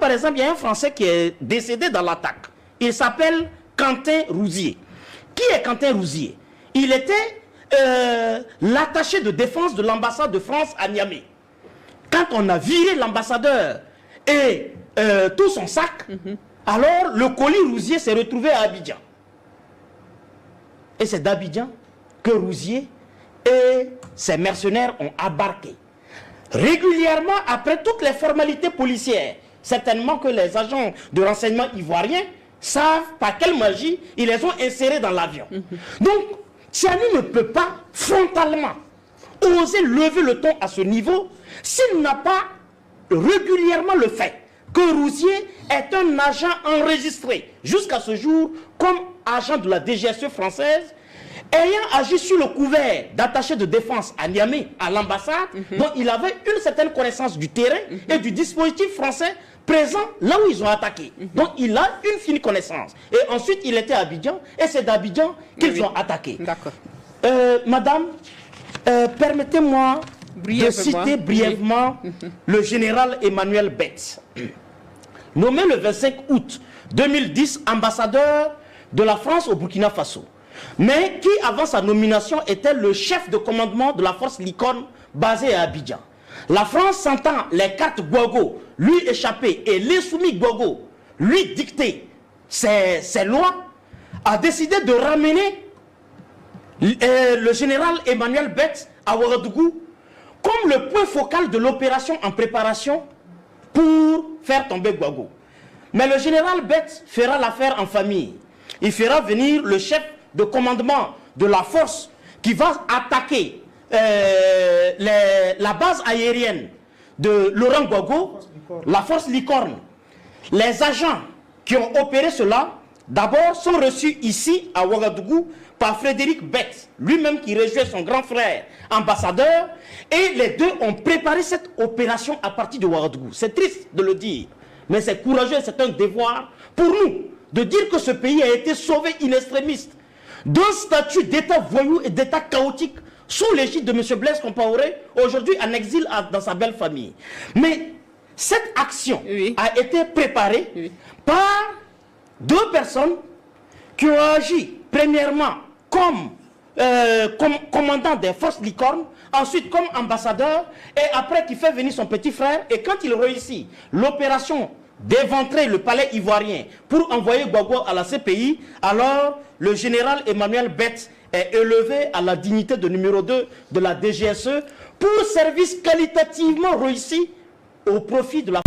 Par exemple, il y a un Français qui est décédé dans l'attaque. Il s'appelle Quentin Rouzier. Qui est Quentin Rouzier? Il était l'attaché de défense de l'ambassade de France à Niamey. Quand on a viré l'ambassadeur et tout son sac, alors le colis Rouzier s'est retrouvé à Abidjan. Et c'est d'Abidjan que Rouzier et ses mercenaires ont embarqué. Régulièrement, après toutes les formalités policières, certainement que les agents de renseignement ivoiriens savent par quelle magie ils les ont insérés dans l'avion. Donc, Tiani ne peut pas frontalement oser lever le ton à ce niveau s'il n'a pas régulièrement le fait que Rouzier est un agent enregistré jusqu'à ce jour comme agent de la DGSE française, ayant agi sur le couvert d'attaché de défense à Niamey, à l'ambassade, dont il avait une certaine connaissance du terrain et du dispositif français présent là où ils ont attaqué. Donc il a une fine connaissance. Et ensuite il était à Abidjan et c'est d'Abidjan qu'ils ont attaqué. D'accord. Madame, permettez-moi de citer brièvement le général Emmanuel Betts, nommé le 25 août 2010 ambassadeur de la France au Burkina Faso, mais qui avant sa nomination était le chef de commandement de la force Licorne basée à Abidjan. La France, sentant les cartes Gbagbo lui échapper et les soumis Gbagbo lui dicter ses lois, a décidé de ramener le général Emmanuel Betts à Ouagadougou comme le point focal de l'opération en préparation pour faire tomber Gbagbo. Mais le général Betts fera l'affaire en famille. Il fera venir le chef de commandement de la force qui va attaquer la base aérienne de Laurent Gbagbo, la force Licorne. Les agents qui ont opéré cela, d'abord, sont reçus ici à Ouagadougou par Frédéric Betts, lui-même qui rejoint son grand frère ambassadeur, et les deux ont préparé cette opération à partir de Ouagadougou. C'est triste de le dire, mais c'est courageux, c'est un devoir pour nous de dire que ce pays a été sauvé in extremis d'un statut d'état voyou et d'état chaotique sous l'égide de M. Blaise Compaoré, aujourd'hui en exil dans sa belle famille. Mais cette action a été préparée par deux personnes qui ont agi premièrement comme commandant des forces Licorne, ensuite comme ambassadeur, et après qui fait venir son petit frère. Et quand il réussit l'opération d'éventrer le palais ivoirien pour envoyer Gbagbo à la CPI, alors le général Emmanuel Betts est élevé à la dignité de numéro 2 de la DGSE pour service qualitativement réussi au profit de la